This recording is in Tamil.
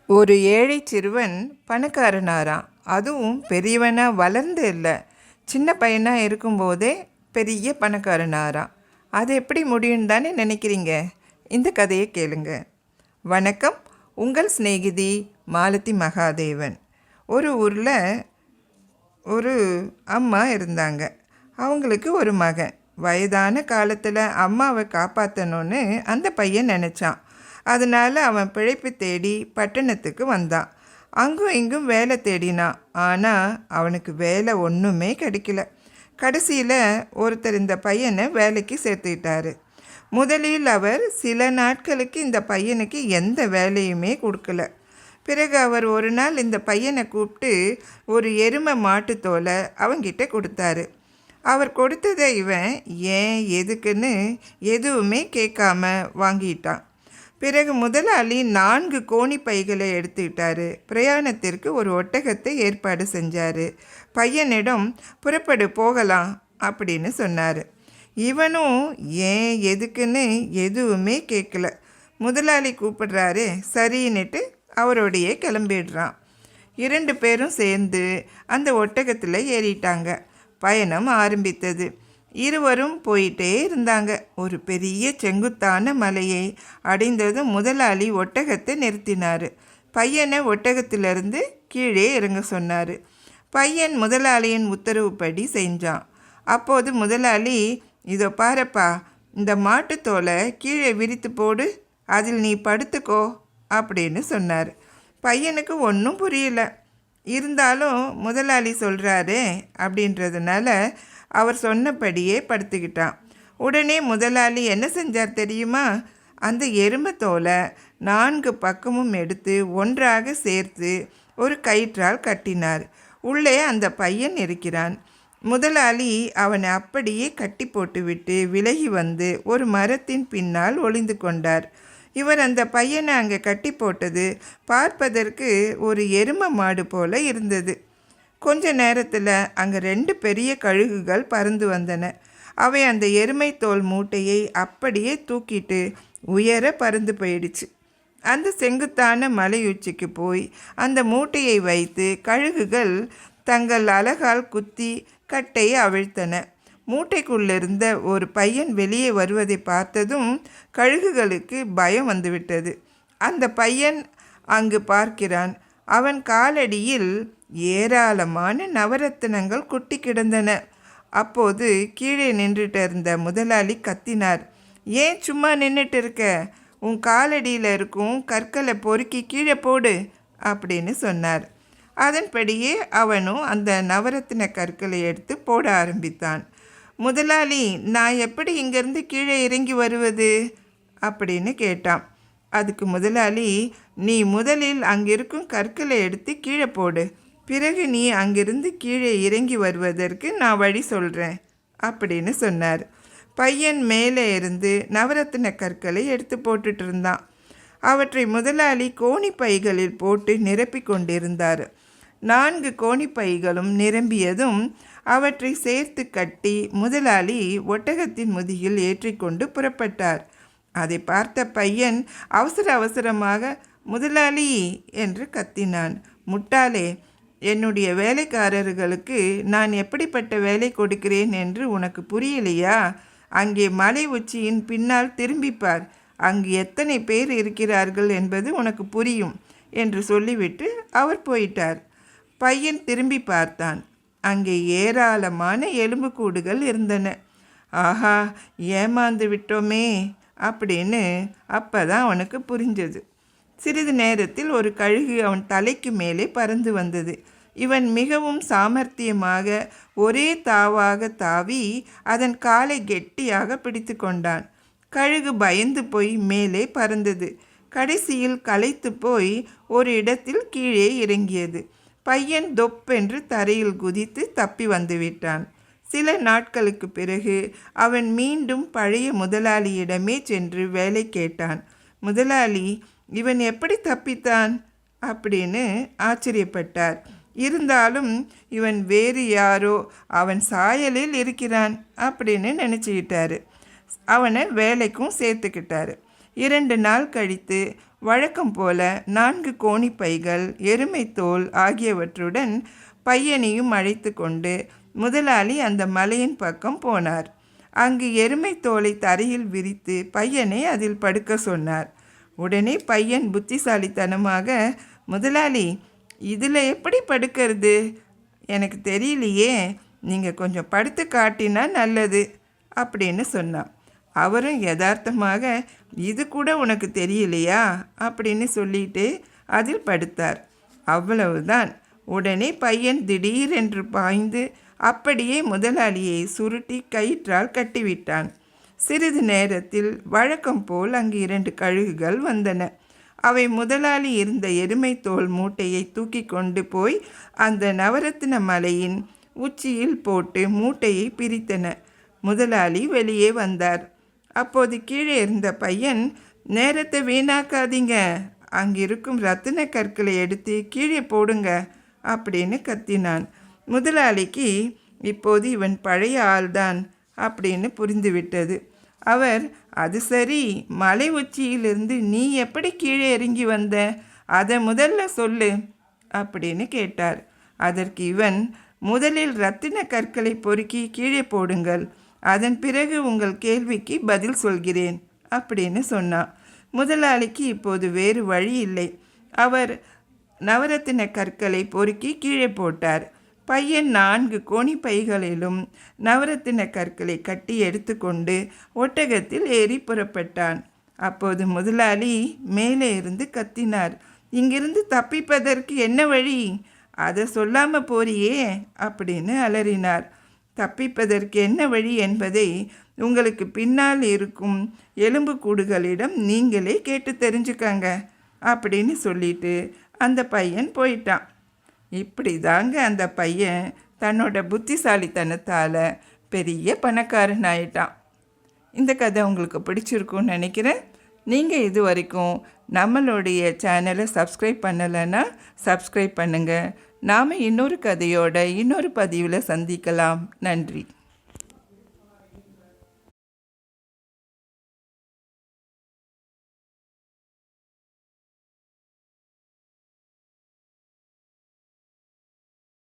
ஒரு ஏழை சிறுவன் பணக்காரனாராம். அதுவும் பெரியவனாக வளர்ந்து இல்லை, சின்ன பையனாக இருக்கும்போதே பெரிய பணக்காரனாராம். அது எப்படி முடியும்னு தானே நினைக்கிறீங்க? இந்த கதையை கேளுங்க. வணக்கம், உங்கள் சிநேகிதி மாலதி மகாதேவன். ஒரு ஊரில் ஒரு அம்மா இருந்தாங்க. அவங்களுக்கு ஒரு மகன். வயதான காலத்தில் அம்மாவை காப்பாற்றணுன்னு அந்த பையன் நினச்சான். அதனால் அவன் பிழைப்பு தேடி பட்டணத்துக்கு வந்தான். அங்கும் இங்கும் வேலை தேடினான். ஆனால் அவனுக்கு வேலை ஒன்றுமே கிடைக்கல. கடைசியில் ஒருத்தர் இந்த பையனை வேலைக்கு சேர்த்துக்கிட்டாரு. முதலில் அவர் சில நாட்களுக்கு இந்த பையனுக்கு எந்த வேலையுமே கொடுக்கல. பிறகு அவர் ஒரு நாள் இந்த பையனை கூப்பிட்டு ஒரு எருமை மாட்டுத்தோலை அவங்கிட்ட கொடுத்தாரு. அவர் கொடுத்ததை இவன் ஏன் எதுக்குன்னு எதுவுமே கேட்காம வாங்கிட்டான். பிறகு முதலாளி 4 கோணி பைகளை எடுத்துக்கிட்டாரு. பிரயாணத்திற்கு ஒரு ஒட்டகத்தை ஏற்பாடு செஞ்சார். பையனிடம் புறப்படு போகலாம் அப்படின்னு சொன்னார். இவனும் ஏன் எதுக்குன்னு எதுவுமே கேட்கல. முதலாளி கூப்பிடுறாரு, சரின்னுட்டு அவரோடையே கிளம்பிடுறான். 2 பேரும் சேர்ந்து அந்த ஒட்டகத்தில் ஏறிட்டாங்க. பயணம் ஆரம்பித்தது. இருவரும் போயிட்டே இருந்தாங்க. ஒரு பெரிய செங்குத்தான மலையை அடைந்ததும் முதலாளி ஒட்டகத்தை நிறுத்தினார். பையனை ஒட்டகத்திலிருந்து கீழே இறங்க சொன்னார். பையன் முதலாளியின் உத்தரவுப்படி செஞ்சான். அப்போது முதலாளி, இதோ பாருப்பா, இந்த மாட்டுத்தோலை கீழே விரித்து போடு, அதில் நீ படுத்துக்கோ அப்படின்னு சொன்னார். பையனுக்கு ஒன்றும் புரியல. இருந்தாலும் முதலாளி சொல்கிறாரு அப்படின்றதுனால அவர் சொன்னபடியே படுத்துக்கிட்டான். உடனே முதலாளி என்ன செஞ்சார் தெரியுமா? அந்த எருமைத்தோலை 4 பக்கமும் எடுத்து ஒன்றாக சேர்த்து ஒரு கயிற்றால் கட்டினார். உள்ளே அந்த பையன் இருக்கிறான். முதலாளி அவனை அப்படியே கட்டி போட்டுவிட்டு விலகி வந்து ஒரு மரத்தின் பின்னால் ஒளிந்து கொண்டார். இவர் அந்த பையனை அங்கே கட்டி போட்டது பார்ப்பதற்கு ஒரு எருமை மாடு போல இருந்தது. கொஞ்ச நேரத்தில் அங்கே 2 பெரிய கழுகுகள் பறந்து வந்தன. அவை அந்த எருமை தோல் மூட்டையை அப்படியே தூக்கிட்டு உயர பறந்து போயிடுச்சு. அந்த செங்குத்தான மலையுச்சிக்கு போய் அந்த மூட்டையை வைத்து கழுகுகள் தங்கள் அலகால் குத்தி கட்டையை அவிழ்த்தன. மூட்டைக்குள்ளிருந்த ஒரு பையன் வெளியே வருவதை பார்த்ததும் கழுகுகளுக்கு பயம் வந்துவிட்டது. அந்த பையன் அங்கு பார்க்கிறான். அவன் காலடியில் ஏராளமான நவரத்தினங்கள் குட்டி கிடந்தன. அப்போது கீழே நின்றுட்டு இருந்த முதலாளி கத்தினார், ஏன் சும்மா நின்றுட்டு இருக்க? உன் காலடியில் இருக்கும் கற்களை பொறுக்கி கீழே போடு அப்படின்னு சொன்னார். அதன்படியே அவனும் அந்த நவரத்தின கற்களை எடுத்து போட ஆரம்பித்தான். முதலாளி, நான் எப்படி இங்கேருந்து கீழே இறங்கி வருவது அப்படின்னு கேட்டான். அதுக்கு முதலாளி, நீ முதலில் அங்கிருக்கும் கற்களை எடுத்து கீழே போடு, பிறகு நீ அங்கிருந்து கீழே இறங்கி வருவதற்கு நான் வழி சொல்கிறேன் அப்படின்னு சொன்னார். பையன் மேலே இருந்து நவரத்தின கற்களை எடுத்து போட்டுட்டு இருந்தான். அவற்றை முதலாளி கோணி பைகளில் போட்டு நிரப்பி கொண்டிருந்தார். 4 கோணி பைகளும் நிரம்பியதும் அவற்றை சேர்த்து கட்டி முதலாளி ஒட்டகத்தின் முதுகில் ஏற்றிக்கொண்டு புறப்பட்டார். அதை பார்த்த பையன் அவசர அவசரமாக முதலாளி என்று கத்தினான். முட்டாளே, என்னுடைய வேலைக்காரர்களுக்கு நான் எப்படிப்பட்ட வேலை கொடுக்கிறேன் என்று உனக்கு புரியலையா? அங்கே மலை உச்சியின் பின்னால் திரும்பிப்பார், அங்கு எத்தனை பேர் இருக்கிறார்கள் என்பது உனக்கு புரியும் என்று சொல்லிவிட்டு அவர் போயிட்டார். பையன் திரும்பி பார்த்தான். அங்கே ஏராளமான எலும்புக்கூடுகள் இருந்தன. ஆஹா, ஏமாந்து விட்டோமே அப்படின்னு அப்பதான் அவனுக்கு புரிஞ்சது. சிறிது நேரத்தில் ஒரு கழுகு அவன் தலைக்கு மேலே பறந்து வந்தது. இவன் மிகவும் சாமர்த்தியமாக ஒரே தாவாக தாவி அதன் காலை கெட்டியாக பிடித்து கொண்டான். கழுகு பயந்து போய் மேலே பறந்தது. கடைசியில் களைத்து போய் ஒரு இடத்தில் கீழே இறங்கியது. பையன் தொப்பென்று தரையில் குதித்து தப்பி வந்துவிட்டான். சில நாட்களுக்கு பிறகு அவன் மீண்டும் பழைய முதலாளியிடமே சென்று வேலை கேட்டான். முதலாளி, இவன் எப்படி தப்பித்தான் அப்படின்னு ஆச்சரியப்பட்டார். இருந்தாலும் இவன் வேறு யாரோ அவன் சாயலில் இருக்கிறான் அப்படின்னு நினச்சிக்கிட்டாரு. அவனை வேலைக்கும் சேர்த்துக்கிட்டாரு. 2 நாள் கழித்து வழக்கம் போல 4 கோணிப்பைகள், எருமைத்தோல் ஆகியவற்றுடன் பையனையும் அழைத்து கொண்டு முதலாளி அந்த மலையின் பக்கம் போனார். அங்கு எருமைத்தோலை தரையில் விரித்து பையனை அதில் படுக்க சொன்னார். உடனே பையன் புத்திசாலித்தனமாக, முதலாளி, இதில் எப்படி படுக்கிறது? எனக்கு தெரியலையே, நீங்கள் கொஞ்சம் படுத்து காட்டினா நல்லது அப்படின்னு சொன்னான். அவரும் யதார்த்தமாக, இது கூட உனக்கு தெரியலையா அப்படின்னு சொல்லிட்டு அதில் படுத்தார். அவ்வளவுதான். உடனே பையன் திடீரென்று பாய்ந்து அப்படியே முதலாளியை சுருட்டி கயிற்றால் கட்டிவிட்டான். சிறிது நேரத்தில் வழக்கம் போல் அங்கு 2 கழுகுகள் வந்தன. அவை முதலாளி இருந்த எருமை தோல் மூட்டையை தூக்கி கொண்டு போய் அந்த நவரத்தின மலையின் உச்சியில் போட்டு மூட்டையை பிரித்தன. முதலாளி வெளியே வந்தார். அப்போது கீழே இருந்த பையன், நேரத்தை வீணாக்காதீங்க, அங்கிருக்கும் ரத்தின கற்களை எடுத்து கீழே போடுங்க அப்படின்னு கத்தினான். முதலாளிக்கு இப்போது இவன் பழைய ஆள்தான் அப்படின்னு புரிந்துவிட்டது. அவர், அது சரி, மலை உச்சியிலிருந்து நீ எப்படி கீழே இறங்கி வந்த, அதை முதல்ல சொல்லு அப்படின்னு கேட்டார். அதற்கு இவன், முதலில் ரத்தின கற்களை பொறுக்கி கீழே போடுங்கள், அதன் பிறகு உங்கள் கேள்விக்கு பதில் சொல்கிறேன் அப்படின்னு சொன்னான். முதலாளிக்கு இப்போது வேறு வழி இல்லை. அவர் நவரத்தின கற்களை பொறுக்கி கீழே போட்டார். பையன் 4 கோணிப்பைகளிலும் நவரத்தின கற்களை கட்டி எடுத்துக்கொண்டு ஒட்டகத்தில் ஏறி புறப்பட்டான். அப்போது முதலாளி மேலே இருந்து கத்தினார், இங்கிருந்து தப்பிப்பதற்கு என்ன வழி? அதை சொல்லாமல் போறியே அப்படின்னு அலறினார். தப்பிப்பதற்கு என்ன வழி என்பதை உங்களுக்கு பின்னால் இருக்கும் எலும்புக்கூடுகளிடம் நீங்களே கேட்டு தெரிஞ்சுக்கங்க அப்படின்னு சொல்லிட்டு அந்த பையன் போயிட்டான். இப்படி தாங்க அந்த பையன் தன்னோட புத்திசாலித்தனத்தால் பெரிய பணக்காரன் ஆயிட்டான். இந்த கதை உங்களுக்கு பிடிச்சிருக்குன்னு நினைக்கிறேன். நீங்கள் இது வரைக்கும் நம்மளுடைய சேனலை சப்ஸ்கிரைப் பண்ணலைன்னா சப்ஸ்கிரைப் பண்ணுங்கள். நாம் இன்னொரு கதையோட இன்னொரு பதிவில் சந்திக்கலாம். நன்றி.